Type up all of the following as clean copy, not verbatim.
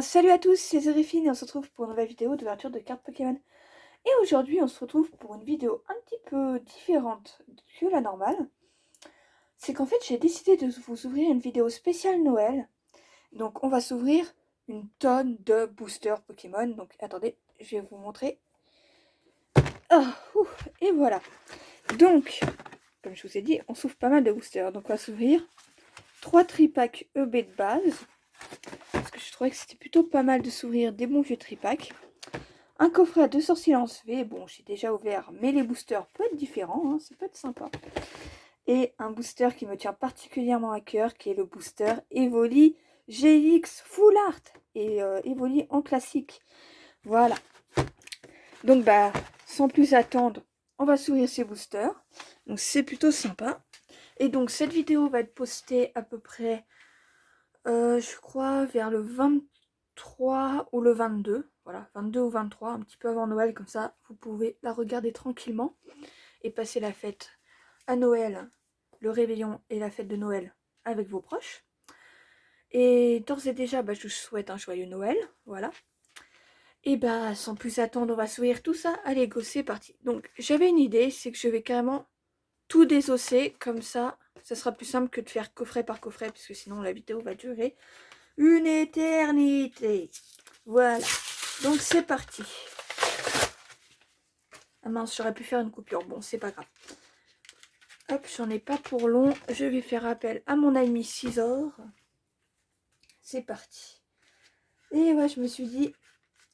Salut à tous, c'est Zéréphine et on se retrouve pour une nouvelle vidéo d'ouverture de cartes Pokémon. Et aujourd'hui on se retrouve pour une vidéo un petit peu différente que la normale. C'est qu'en fait j'ai décidé de vous ouvrir une vidéo spéciale Noël. Donc on va s'ouvrir une tonne de boosters Pokémon. Donc attendez, je vais vous montrer. Et voilà. Donc, comme je vous ai dit, on s'ouvre pas mal de boosters. Donc on va s'ouvrir 3 tripacks EB de base. Parce que je trouvais que c'était plutôt pas mal de s'ouvrir des bons vieux tripacks. Un coffret à 2 sorciers lance-V. Bon, j'ai déjà ouvert, mais les boosters peuvent être différents, hein, ça peut être sympa. Et un booster qui me tient particulièrement à cœur, qui est le booster Evoli GX Full Art et Evoli en classique. Voilà. Donc, sans plus attendre, on va s'ouvrir ces boosters. Donc, c'est plutôt sympa. Et donc, cette vidéo va être postée à peu près, je crois, vers le 23 ou le 22. Voilà, 22 ou 23, un petit peu avant Noël, comme ça, vous pouvez la regarder tranquillement et passer la fête à Noël, le réveillon et la fête de Noël avec vos proches. Et d'ores et déjà, je vous souhaite un joyeux Noël, voilà. Et sans plus attendre, on va s'ouvrir tout ça. Allez, go, c'est parti. Donc, j'avais une idée, c'est que je vais carrément tout désosser, comme ça sera plus simple que de faire coffret par coffret, parce que sinon la vidéo va durer une éternité. Voilà. Donc c'est parti. Ah mince, j'aurais pu faire une coupure. Bon, c'est pas grave. Hop, j'en ai pas pour long. Je vais faire appel à mon ami Scizor. C'est parti. Et ouais, je me suis dit,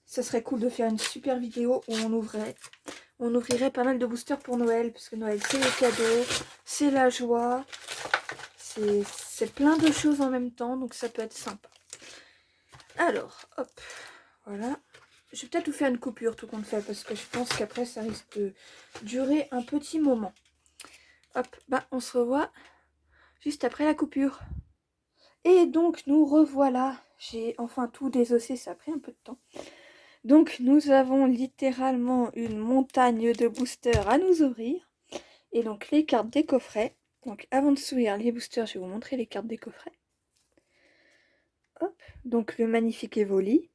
ça serait cool de faire une super vidéo où on ouvrirait pas mal de boosters pour Noël. Parce que Noël, c'est les cadeaux, c'est la joie. C'est plein de choses en même temps, donc ça peut être sympa. Alors, hop, voilà. Je vais peut-être vous faire une coupure tout compte fait, parce que je pense qu'après ça risque de durer un petit moment. Hop, on se revoit juste après la coupure. Et donc nous revoilà. J'ai enfin tout désossé, ça a pris un peu de temps. Donc nous avons littéralement une montagne de boosters à nous ouvrir. Et donc les cartes des coffrets. Donc avant de s'ouvrir les boosters, je vais vous montrer les cartes des coffrets. Hop, donc le magnifique Evoli.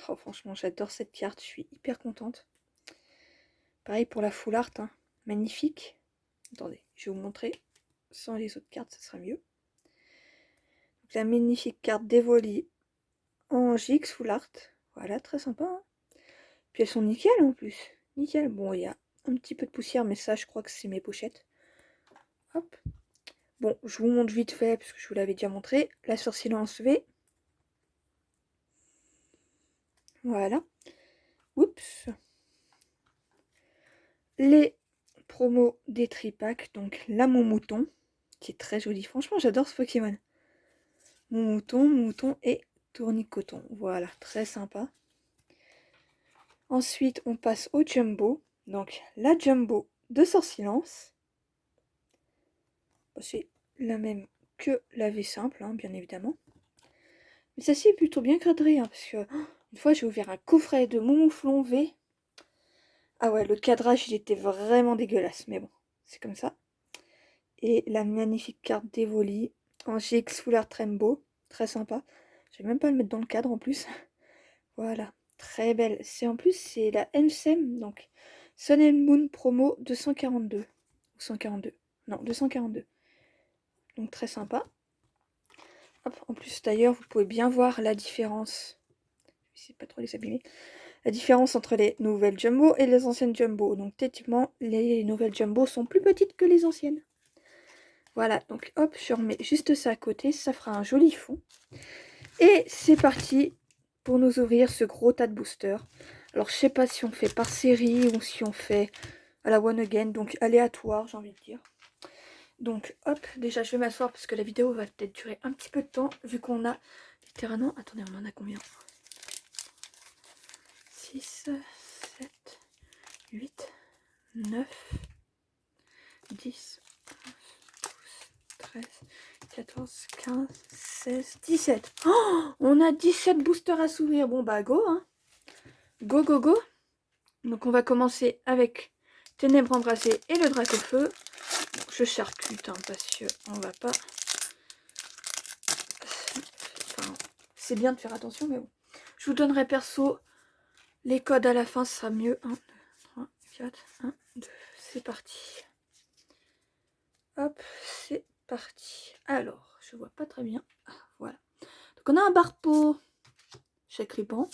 Oh, franchement, j'adore cette carte, je suis hyper contente. Pareil pour la full art, hein. Magnifique. Attendez, je vais vous montrer. Sans les autres cartes, ça sera mieux. Donc, la magnifique carte d'Evoli en GX full art. Voilà, très sympa. Hein. Puis elles sont nickel en plus. Nickel. Bon, il y a un petit peu de poussière, mais ça, je crois que c'est mes pochettes. Hop. Bon, je vous montre vite fait, parce que je vous l'avais déjà montré. La sorcière lance V. Voilà. Oups. Les promos des tripacks. Donc, là, mon mouton, qui est très joli. Franchement, j'adore ce Pokémon. Mon mouton et tournicoton. Voilà, très sympa. Ensuite, on passe au jumbo. Donc, la jumbo de Sortilance. C'est la même que la V simple, hein, bien évidemment. Mais celle-ci est plutôt bien cadrée, hein, parce que une fois, j'ai ouvert un coffret de Mouflon V. Ah ouais, le cadrage, il était vraiment dégueulasse, mais bon, c'est comme ça. Et la magnifique carte d'Evoli en GX Full Art Rainbow. Très sympa. Je vais même pas le mettre dans le cadre en plus. Voilà. Très belle. C'est en plus, c'est la MSEM, donc Sun and Moon promo 242. Ou 142. Non, 242. Donc très sympa. Hop, en plus d'ailleurs, vous pouvez bien voir la différence. Je vais essayer de pas trop les abîmer. La différence entre les nouvelles jumbo et les anciennes jumbo. Donc techniquement, les nouvelles jumbo sont plus petites que les anciennes. Voilà, donc hop, je remets juste ça à côté. Ça fera un joli fond. Et c'est parti pour nous ouvrir ce gros tas de boosters. Alors, je sais pas si on fait par série ou si on fait à la one again, donc aléatoire, j'ai envie de dire. Donc, hop, déjà, je vais m'asseoir parce que la vidéo va peut-être durer un petit peu de temps, vu qu'on a littéralement... Attendez, on en a combien? 6, 7, 8, 9, 10, 11, 12, 13, 14, 15, 16, 17. Oh, on a 17 boosters à s'ouvrir. Bon, go, hein. Go, go, go. Donc on va commencer avec Ténèbres embrasées et le Dracofeu. Bon, je charcute, hein, parce que on va pas... Enfin, c'est bien de faire attention, mais bon. Je vous donnerai perso les codes à la fin, ça sera mieux. 1, 2, 3, 4, 1, 2. C'est parti. Hop, c'est parti. Alors, je vois pas très bien. Ah, voilà. Donc on a un barpeau. Chaque ruban.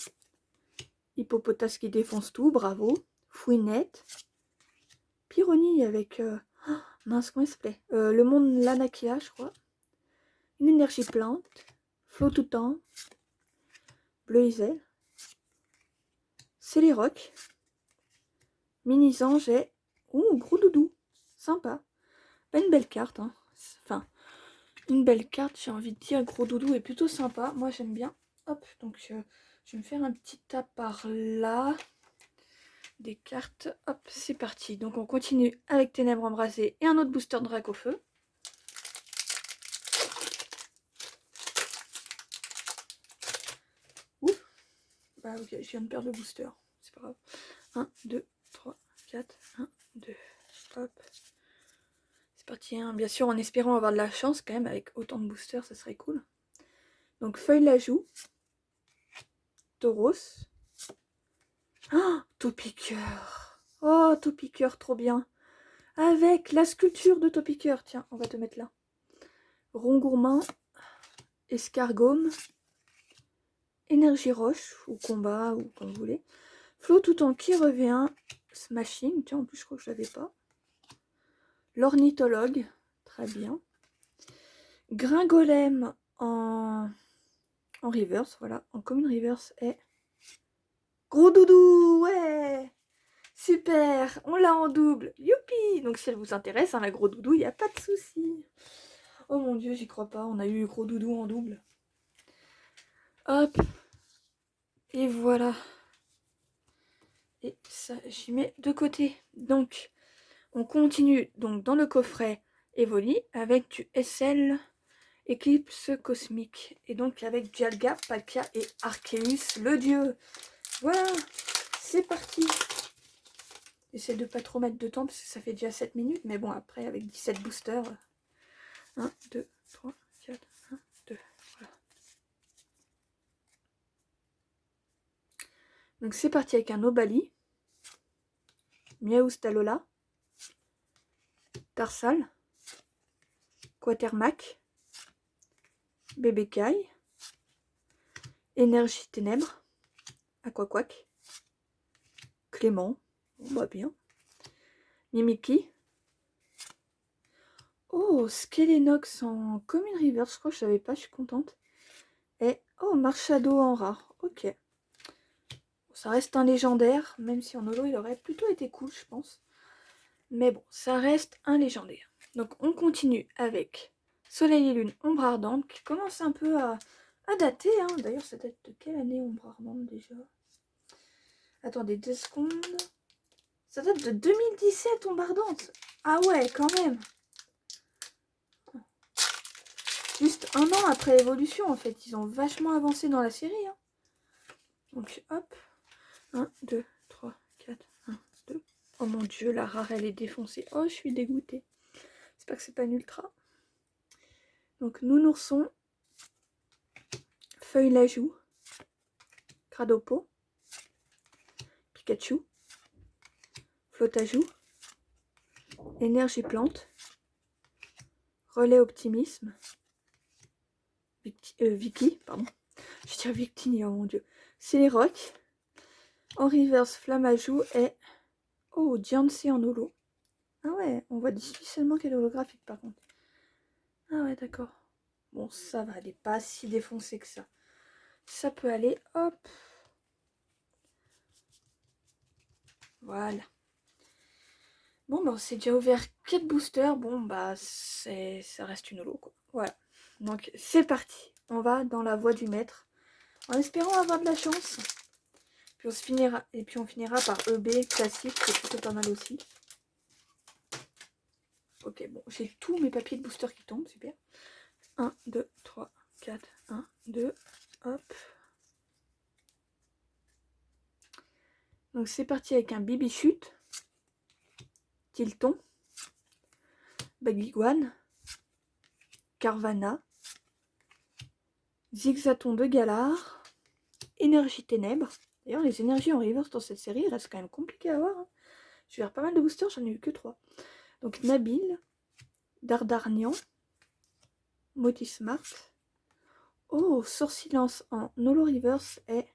Hippopotas qui défonce tout, bravo. Fouinette. Pyronie avec... mince, comment il s'appelait le monde Lanakia, je crois. Une énergie plante. Flot tout temps. Bleu Isel. Céliroc. Mini-ange et... Ouh, gros doudou. Sympa. Pas une belle carte, hein. Enfin, une belle carte, j'ai envie de dire. Gros doudou est plutôt sympa. Moi, j'aime bien. Hop, donc je vais me faire un petit tas par là. Des cartes. Hop, c'est parti. Donc on continue avec Ténèbres embrasées et un autre booster de Drac au feu. Ouf. Bah ok, je viens de perdre le booster. C'est pas grave. 1, 2, 3, 4, 1, 2. Hop. C'est parti, hein. Bien sûr en espérant avoir de la chance quand même avec autant de boosters, ça serait cool. Donc Feuille la joue. Tauros. Oh, Topiqueur. Oh, Topiqueur, trop bien. Avec la sculpture de Topiqueur. Tiens, on va te mettre là. Rond gourmand. Escargome. Énergie roche, ou combat, ou comme vous voulez. Flot tout en qui revient. Smashing. Tiens, en plus, je crois que je l'avais pas. L'ornithologue. Très bien. Gringolem en reverse. Voilà. En commune reverse est... Gros doudou. Ouais. Super, on l'a en double. Youpi. Donc si elle vous intéresse, hein, la gros doudou, il n'y a pas de souci. Oh mon dieu, j'y crois pas. On a eu gros doudou en double. Hop. Et voilà. Et ça, j'y mets de côté. Donc, on continue donc dans le coffret Evoli avec du SL Éclipse Cosmique. Et donc avec Dialga, Palkia et Arceus, le dieu. Voilà, c'est parti. J'essaie de pas trop mettre de temps parce que ça fait déjà 7 minutes. Mais bon, après, avec 17 boosters. 1, 2, 3, 4, 1, 2. Voilà. Donc c'est parti avec un Obali. Miaoustalola. Tarsal. Quatermac. Bébécaille. Énergie ténèbres. Aquaquac. Clément. On va bien. Mimiki. Oh, Skelenox en commune river. Je crois que je savais pas, je suis contente. Et oh, Marchado en rare. Ok. Ça reste un légendaire, même si en holo il aurait plutôt été cool, je pense. Mais bon, ça reste un légendaire. Donc on continue avec Soleil et Lune, Ombre Ardente, qui commence un peu à dater. Hein. D'ailleurs, ça date de quelle année, Ombre Ardente, déjà? Attendez 2 secondes. Ça date de 2017, Ombre Ardente. Ah ouais, quand même. Juste un an après l'évolution, en fait. Ils ont vachement avancé dans la série. Hein. Donc, hop. 1, 2, 3, 4, 1, 2. Oh mon dieu, la rare, elle est défoncée. Oh, je suis dégoûtée. J'espère que c'est pas une ultra. Donc, Nounourson. Feuille la joue. Cradopo. Pikachu. Flotajou. Énergie plante. Relais optimisme. Vicky, pardon. Je dirais Victini, oh mon dieu. Céliroc. En reverse, Flamajou et... Oh, Diancie en holo. Ah ouais, on voit difficilement qu'elle est holographique par contre. Ah ouais, d'accord. Bon, ça va, elle est pas si défoncée que ça. Ça peut aller, hop. Voilà. Bon, bah, on s'est déjà ouvert 4 boosters. Bon, bah, ça reste une holo, quoi. Voilà. Donc, c'est parti. On va dans la voie du maître. En espérant avoir de la chance. Puis on finira par EB classique, c'est plutôt pas mal aussi. Ok, bon, j'ai tous mes papiers de booster qui tombent, super. 1, 2, 3, 4, 1, 2, hop. Donc c'est parti avec un Bibichute, Tilton, Baguiguane, Carvana, Zigzaton de Galar énergie ténèbres. D'ailleurs, les énergies en reverse dans cette série restent quand même compliquées à avoir. Hein. Je vais faire pas mal de boosters, j'en ai eu que 3. Donc Nabil, Dardarnian, Motismart. Oh, Sourcilance en holo reverse et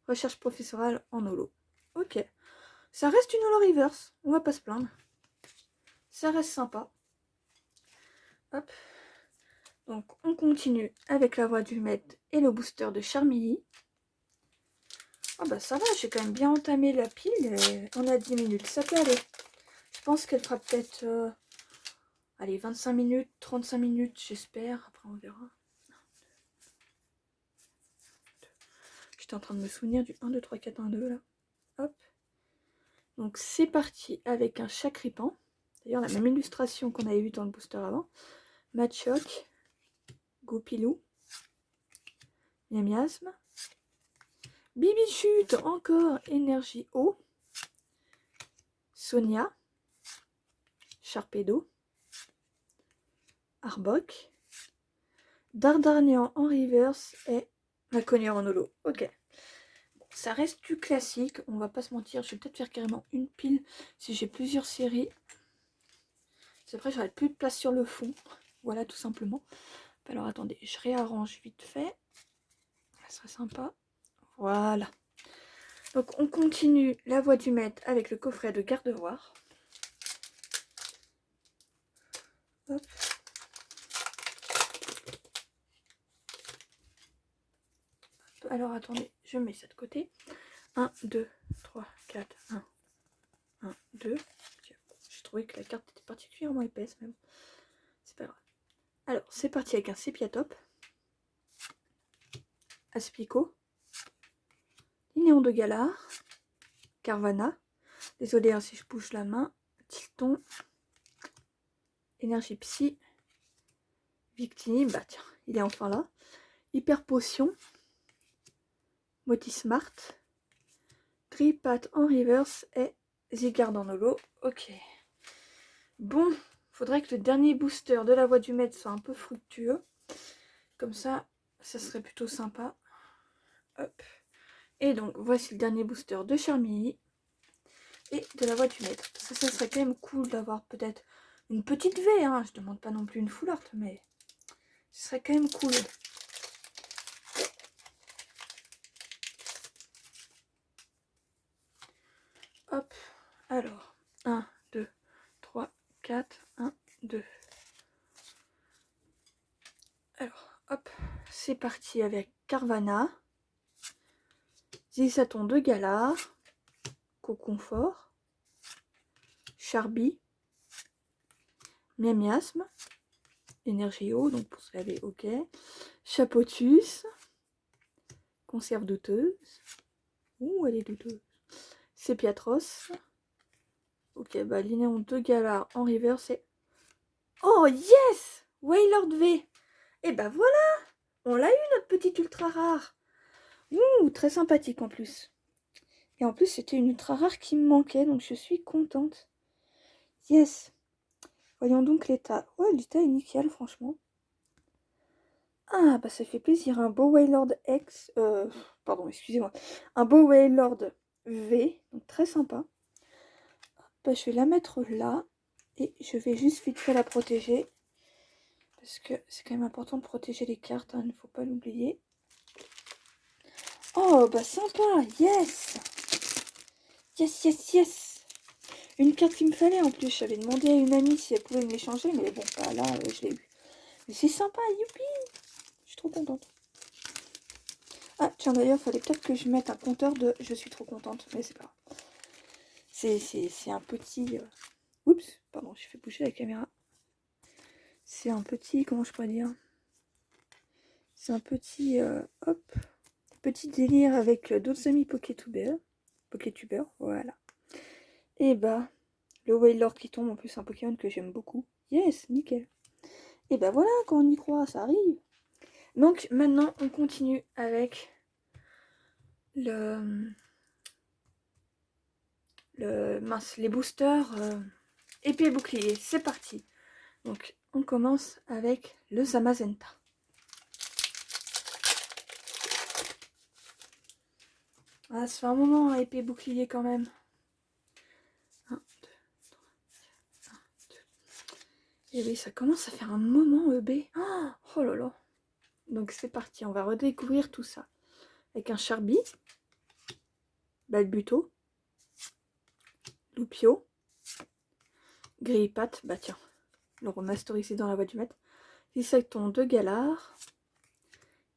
recherche professorale en holo. Ok. Ça reste une holo reverse, on va pas se plaindre. Ça reste sympa. Hop. Donc on continue avec la voix du maître et le booster de Charmilly. Ah bah ça va, j'ai quand même bien entamé la pile et on a 10 minutes, ça peut aller. Je pense qu'elle fera peut-être allez, 25 minutes, 35 minutes, j'espère. Après on verra. J'étais en train de me souvenir du 1, 2, 3, 4, 1, 2 là. Hop. Donc c'est parti avec un Chacripan. D'ailleurs la même illustration qu'on avait vu dans le booster avant. Machoc, Goupilou, Miamiasme, Bibichute, encore énergie eau, Sonia, Sharpedo, Arbok, Dardarnian en reverse et Maconier en holo. Ok. Bon, ça reste du classique, on va pas se mentir. Je vais peut-être faire carrément une pile si j'ai plusieurs séries. C'est vrai, j'aurai plus de place sur le fond. Voilà, tout simplement. Alors attendez, je réarrange vite fait. Ça serait sympa. Voilà. Donc on continue la voix du maître avec le coffret de Gardevoir. Hop. Alors attendez, je mets ça de côté. 1, 2, 3, 4, 1, 1, 2. J'ai trouvé que la carte était particulièrement épaisse, mais bon, c'est pas grave. Alors, c'est parti avec un Sépiatop, Aspico, Linéon de Galar, Carvana, désolé hein, si je bouge la main, Tilton, Énergie Psy, Victime, bah tiens, il est enfin là, Hyper Potion, Motismart, Tripat en reverse et Zygarde en holo. Ok. Bon, faudrait que le dernier booster de la voix du maître soit un peu fructueux. Comme ça serait plutôt sympa. Hop. Et donc, voici le dernier booster de Charmilly et de la voix du maître. Ça serait quand même cool d'avoir peut-être une petite V. Hein. Je demande pas non plus une full art, mais ce serait quand même cool. Hop. Alors, 1, 2, 3, 4, 1, 2. Alors, hop. C'est parti avec Carvana. Zissaton de Galar. Coconfort. Charby. Miamiasme. Énergie eau, donc pour se laver, ok. Chapotus. Conserve douteuse. Ouh, elle est douteuse. Sépiatros. Ok, bah Linéon de Galar en reverse et... Oh yes, Wailord V. Et bah voilà, on l'a eu notre petite ultra rare. Ouh, très sympathique en plus. Et en plus c'était une ultra rare qui me manquait, donc je suis contente. Yes. Voyons donc l'état. Ouais, l'état est nickel franchement. Ah bah ça fait plaisir, un beau Wailord X. Pardon, excusez-moi. Un beau Wailord V, donc très sympa. Bah, je vais la mettre là. Et je vais juste vite fait la protéger. Parce que c'est quand même important de protéger les cartes, hein, il ne faut pas l'oublier. Oh, bah sympa, yes. Yes, yes, yes. Une carte qu'il me fallait en plus. J'avais demandé à une amie si elle pouvait me l'échanger, mais bon, bah là, je l'ai eu. Mais c'est sympa, youpi. Je suis trop contente. Ah, tiens, d'ailleurs, il fallait peut-être que je mette un compteur de je suis trop contente, mais c'est pas grave. C'est un petit... Oups, pardon, j'ai fait bouger la caméra. C'est un petit, comment je pourrais dire? C'est un petit, hop, petit délire avec d'autres amis Pokétubers. Pokétubers, voilà. Et bah, le Wailord qui tombe, en plus un Pokémon que j'aime beaucoup. Yes, nickel. Et bah voilà, quand on y croit, ça arrive. Donc maintenant, on continue avec les boosters épée et bouclier. C'est parti. Donc on commence avec le Zamazenta. Ah, ça fait un moment, épée bouclier quand même. 1, 2, 3, 1, 2. Et oui, ça commence à faire un moment, EB. Oh là là. Donc c'est parti, on va redécouvrir tout ça. Avec un Charby, Balbuto, Loupio, Grille-Patte, bah tiens, le remasterisé dans la voie du maître. Dissecton de Galar,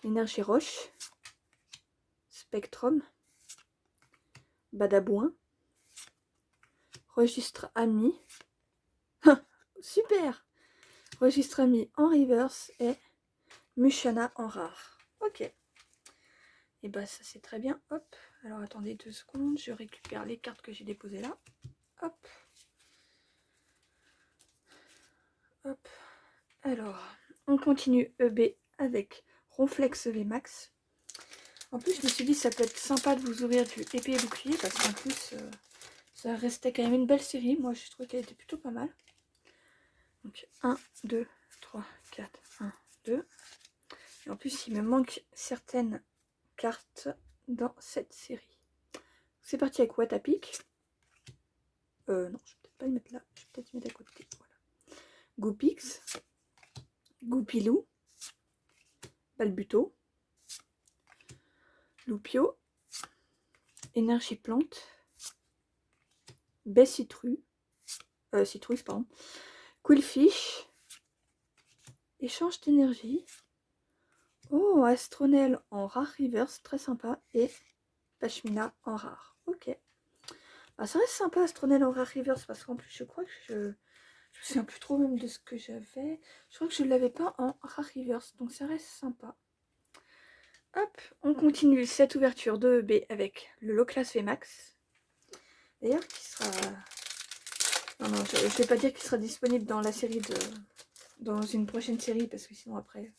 Énergie Roche, Spectrum, Badabouin, Registre Ami, super! Registre Ami en reverse et Mushana en rare. Ok. Et bah ça c'est très bien. Hop. Alors attendez 2 secondes, je récupère les cartes que j'ai déposées là. Hop. Hop. Alors, on continue EB avec Ronflex VMAX. En plus, je me suis dit ça peut être sympa de vous ouvrir du épée et bouclier parce qu'en plus, ça restait quand même une belle série. Moi, je trouve qu'elle était plutôt pas mal. Donc 1, 2, 3, 4, 1, 2. Et en plus, il me manque certaines cartes dans cette série. C'est parti avec Watapic. Non, je vais peut-être pas le mettre là. Je vais peut-être le mettre à côté. Voilà. Goopix. Goupilou. Balbuto. Loupio. Énergie plante. Baie-citrouille. Citrouille, pardon. Quillfish. Échange d'énergie. Oh, Astronel en rare reverse, très sympa. Et Pashmina en rare. Ok. Ah, ça reste sympa Astronel en rare reverse parce qu'en plus je crois que je me souviens plus trop même de ce que j'avais. Je crois que je ne l'avais pas en rare reverse, donc ça reste sympa. Hop, on continue cette ouverture de EB avec le Loclas VMAX. D'ailleurs qui sera... Non, je ne vais pas dire qu'il sera disponible dans la série de... dans une prochaine série parce que sinon après,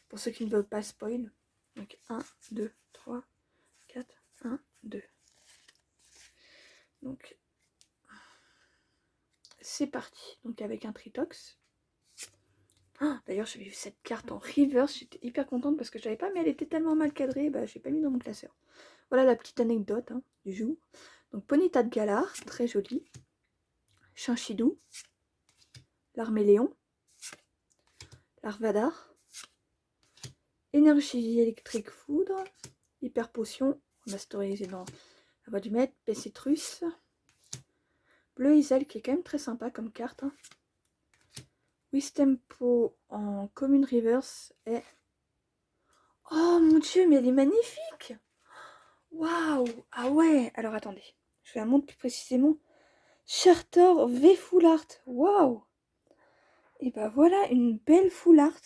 pour ceux qui ne veulent pas spoil. Donc 1, 2, 3, 4, 1, 2. Donc c'est parti. Donc avec un Tritox. D'ailleurs, j'avais vu cette carte en reverse, j'étais hyper contente parce que je l'avais pas, mais elle était tellement mal cadrée, bah, je l'ai pas mis dans mon classeur. Voilà la petite anecdote du jour. Donc, Ponyta de Galar, très jolie. Chinchidou, l'Arméléon, Larvadar, Énergie électrique foudre, Hyper potion, remasterisée dans la voie du maître, Pescitrus, Bleu Isel qui est quand même très sympa comme carte. Wistempo en commune reverse et... Oh mon dieu, mais elle est magnifique! Waouh! Ah ouais! Alors attendez, je vais la montrer plus précisément. Charter V Full Art. Waouh! Et bah voilà, une belle Full Art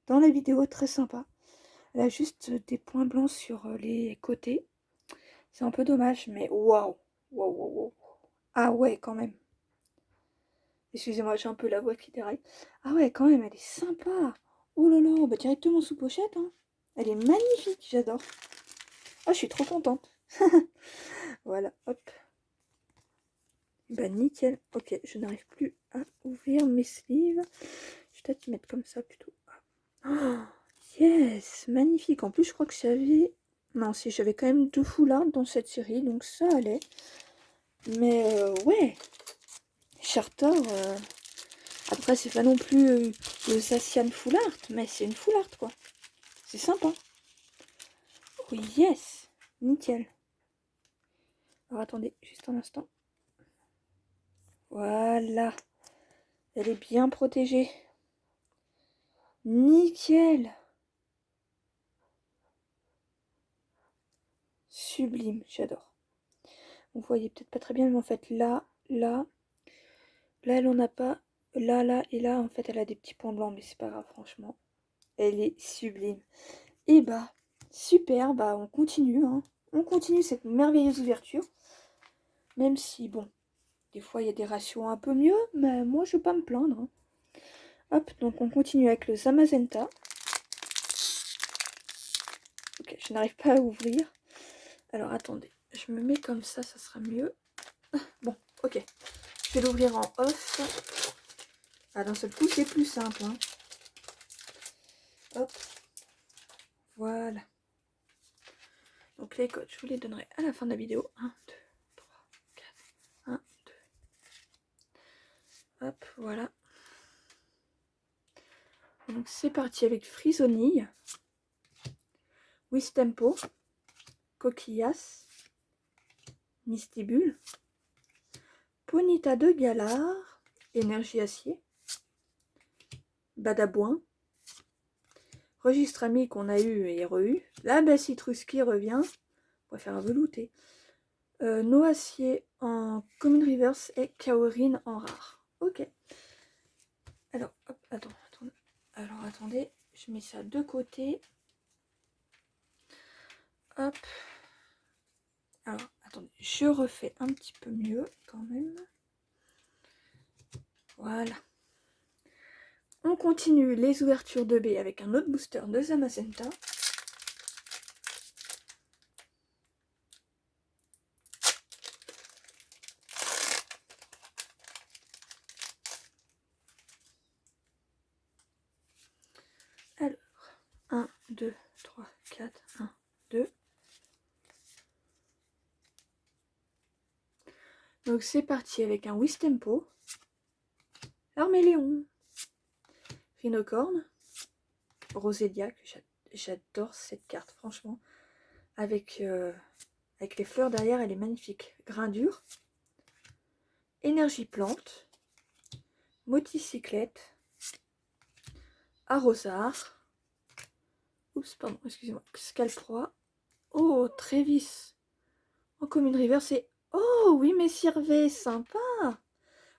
dans la vidéo, très sympa. Elle a juste des points blancs sur les côtés. C'est un peu dommage, mais waouh! Waouh, waouh, waouh. Ah ouais, quand même. Excusez-moi, j'ai un peu la voix qui déraille. Ah ouais, quand même, elle est sympa. Oh là là, bah directement sous pochette. Hein. Elle est magnifique, j'adore. Oh, je suis trop contente. Voilà, hop. Bah nickel. Ok, je n'arrive plus à ouvrir mes sleeves. Je vais peut-être mettre comme ça plutôt. Oh, yes, magnifique. En plus, je crois que j'avais... Non, si, j'avais quand même 2 foulards dans cette série, donc ça allait. Mais ouais, Charter... Après, c'est pas non plus le Zacian Full Art, mais c'est une Full Art, quoi. C'est sympa. Oh yes, nickel. Alors attendez, juste un instant. Voilà. Elle est bien protégée. Nickel. Sublime, j'adore. Vous voyez peut-être pas très bien, mais en fait là, elle en a pas. Là, et là, en fait, elle a des petits points blancs, mais c'est pas grave, franchement. Elle est sublime. Et bah, super, bah on continue, hein. On continue cette merveilleuse ouverture. Même si, bon, des fois, il y a des ratios un peu mieux, mais moi, je vais pas me plaindre. Hein. Hop, donc on continue avec le Zamazenta. Ok, je n'arrive pas à ouvrir. Alors, attendez, je me mets comme ça sera mieux. Bon, ok. Je vais l'ouvrir en off. Ah, d'un seul coup, c'est plus simple. Hein. Hop. Voilà. Donc les codes, je vous les donnerai à la fin de la vidéo. 1, 2, 3, 4, 1, 2. Hop, voilà. Donc c'est parti avec Frisonille, Wistempo, Coquillas, Mystibule, Ponita de Galard, Énergie Acier, Badabouin, Registre Ami qu'on a eu et re-eu, la Bacitrus qui revient, on va faire un velouté, Noacier en Common Reverse et Kaorin en rare. Ok. Alors, hop, attendez, je mets ça de côté. Hop. Alors, attendez, je refais un petit peu mieux quand même. Voilà. On continue les ouvertures de B avec un autre booster de Zamazenta. Alors, 1, 2, 3, 4, 1, 2. Donc c'est parti avec un Wistempo, Arméléon, Rhinocorne, Rosélia, que j'adore cette carte franchement, avec les fleurs derrière, elle est magnifique. Grindure, Énergie Plante, Moticyclette, Arrosard, oups pardon, excusez-moi, Scalproie, oh Trévis, en Commune River, c'est oh oui mais Cirvé, sympa.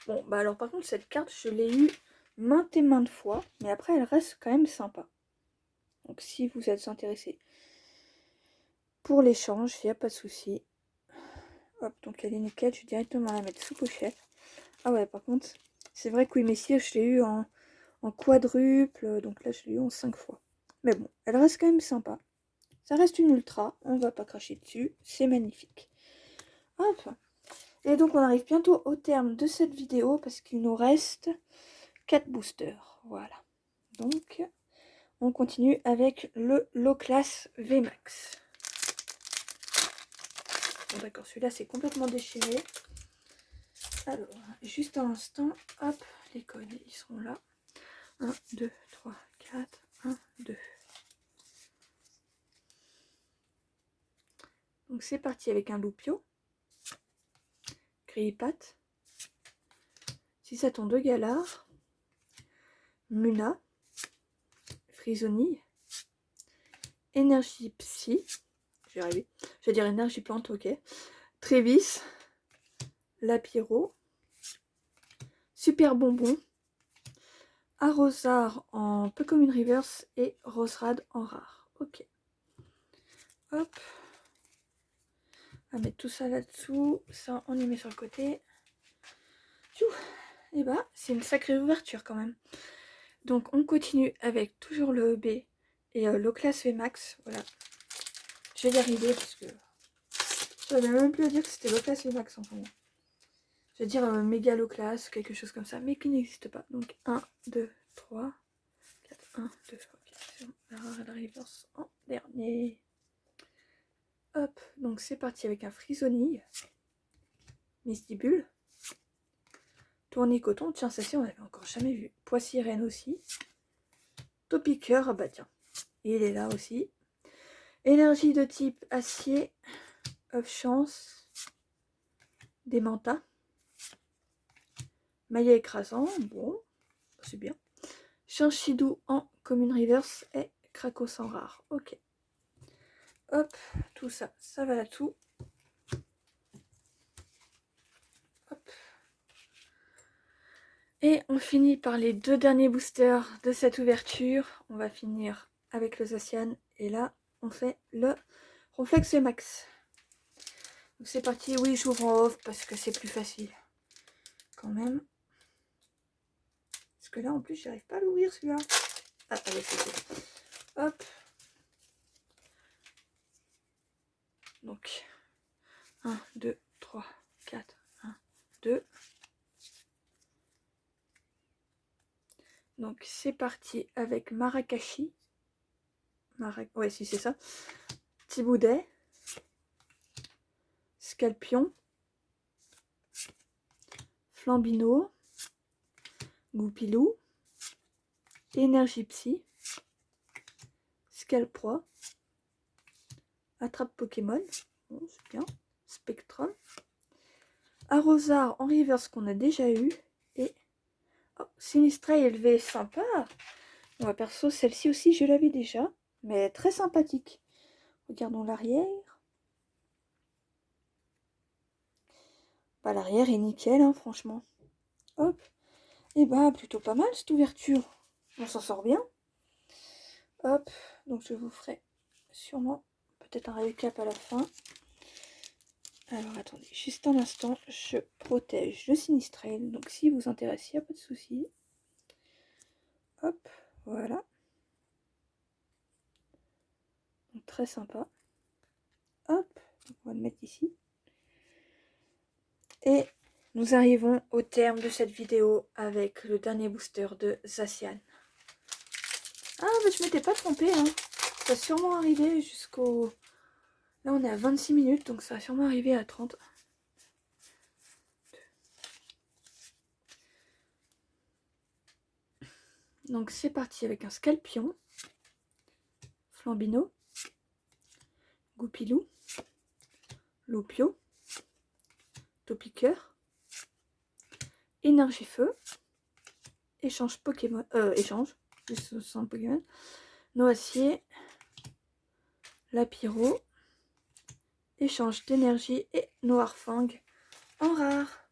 Bon bah alors par contre cette carte je l'ai eue maintes et maintes fois, mais après elle reste quand même sympa. Donc si vous êtes intéressé pour l'échange, il n'y a pas de souci. Hop, donc elle est nickel, je vais directement la mettre sous pochette. Ah ouais, par contre, c'est vrai que oui, messieurs, je l'ai eu en quadruple, donc là je l'ai eu en 5 fois. Mais bon, elle reste quand même sympa. Ça reste une ultra, on va pas cracher dessus, c'est magnifique. Hop. Et donc on arrive bientôt au terme de cette vidéo parce qu'il nous reste 4 boosters. Voilà. Donc on continue avec le low class VMAX. Bon d'accord, celui-là c'est complètement déchiré. Alors, juste un instant, hop, les codes, ils seront là. 1, 2, 3, 4, 1, 2. Donc c'est parti avec un Loupio, Grillepat, Cissaton de Galard, Muna, Frisonille, Énergie Psy, je vais arriver, je vais dire Énergie Plante, ok, Trévis, Lapiro, Super Bonbon, Arrosard en peu commune reverse et Roserad en rare. Ok. Hop. On va mettre tout ça là-dessous. Ça, on y met sur le côté. Et bah, c'est une sacrée ouverture quand même. Donc, on continue avec toujours le EB et le classe VMAX. Voilà. Je vais y arriver parce que je n'avais même plus à dire que c'était le classe VMAX en ce moment. Je vais dire méga low class, quelque chose comme ça, mais qui n'existe pas. Donc 1, 2, 3, 4, 1, 2, ok, c'est bon. La rare et la reverse en dernier. Hop, donc c'est parti avec un Frisonille, Mystibule, Tournicoton, tiens, ça c'est on n'avait encore jamais vu. Poissy-Reine aussi. Topiqueur, ah bah tiens, il est là aussi. Énergie de type acier, œuf chance, Démenta. Maillet écrasant, bon, c'est bien. Chinchidou en commune reverse et Krakos en rare. Ok. Hop, tout ça, ça va là-dessous. Hop. Et on finit par les deux derniers boosters de cette ouverture. On va finir avec le Zacian. Et là, on fait le Ronflex Max. Donc c'est parti. Oui, j'ouvre en off parce que c'est plus facile. Quand même. Parce que là, en plus, j'arrive pas à l'ouvrir celui-là. Ah, allez, c'est bon. Hop. Donc, 1, 2, 3, 4, 1, 2. Donc, c'est parti avec Marakashi. Ouais, si c'est ça. Thiboudet. Scalpion, Flambino, Goupilou, Énergie Psy, Scalproie, Attrape Pokémon, bon, c'est bien, Spectrum, Arrosard en reverse qu'on a déjà eu, et oh, Sinistré élevé, sympa. Moi perso, celle-ci aussi je l'avais déjà, mais très sympathique. Regardons l'arrière. Bah, l'arrière est nickel, hein, franchement. Hop. Et bah, plutôt pas mal cette ouverture. On s'en sort bien. Hop. Donc, je vous ferai sûrement peut-être un récap à la fin. Alors, attendez, juste un instant. Je protège le Sinistrel. Donc, si vous intéresse, il n'y a pas de souci. Hop. Voilà. Donc, très sympa. Hop. Donc, on va le mettre ici. Et nous arrivons au terme de cette vidéo avec le dernier booster de Zacian. Ah, mais je m'étais pas trompée, hein. Ça va sûrement arriver jusqu'au... Là, on est à 26 minutes, donc ça va sûrement arriver à 30. Donc, c'est parti avec un Scalpion, Flambino, Goupilou, Loupio, Topiqueur, Énergie Feu, Échange Pokémon... échange, juste sans Pokémon, Noacier, Lapiro, Échange d'énergie et Noirfang en rare.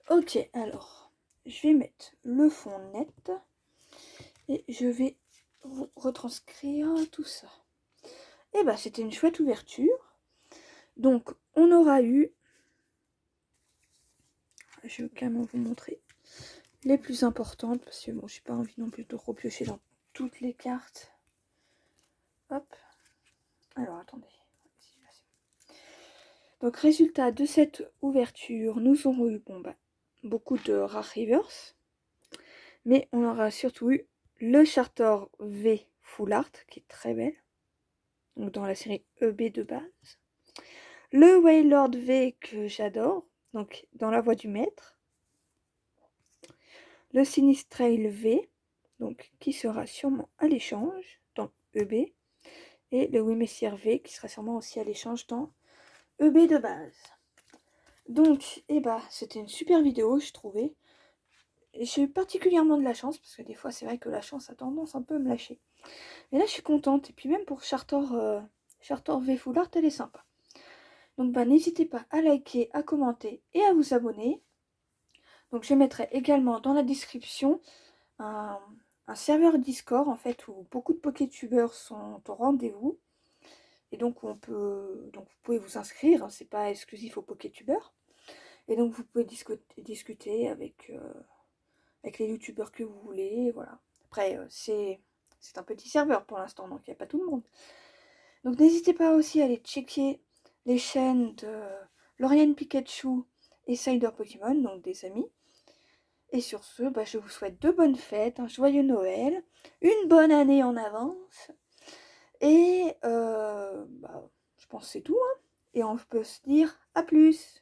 Ok, alors, je vais mettre le fond net et je vais retranscrire tout ça. Et bah, c'était une chouette ouverture. Donc, on aura eu, je vais quand même vous montrer les plus importantes parce que bon, j'ai pas envie non plus de repiocher dans toutes les cartes. Hop. Alors, attendez. Donc, résultat de cette ouverture, nous aurons eu beaucoup de rares reverse. Mais on aura surtout eu le Charter V Full Art, qui est très belle. Donc, dans la série EB de base. Le Wailord V que j'adore, donc dans la voie du maître. Le Sinistrail V, donc qui sera sûrement à l'échange dans EB. Et le Wimessier V qui sera sûrement aussi à l'échange dans EB de base. Donc, c'était une super vidéo, je trouvais. J'ai eu particulièrement de la chance, parce que des fois, c'est vrai que la chance a tendance un peu à me lâcher. Mais là, je suis contente. Et puis même pour Charter V Full Art, elle est sympa. Donc, n'hésitez pas à liker, à commenter et à vous abonner. Donc, je mettrai également dans la description un serveur Discord, en fait, où beaucoup de Pokétubeurs sont au rendez-vous. Et donc, vous pouvez vous inscrire, hein, c'est pas exclusif aux Pokétubeurs. Et donc, vous pouvez discuter avec les youtubeurs que vous voulez, voilà. Après, c'est un petit serveur pour l'instant, donc il n'y a pas tout le monde. Donc, n'hésitez pas aussi à aller checker les chaînes de Lauriane Pikachu et Cider Pokémon, donc des amis. Et sur ce, je vous souhaite de bonnes fêtes, un joyeux Noël, une bonne année en avance. Et je pense que c'est tout, hein. Et on peut se dire à plus.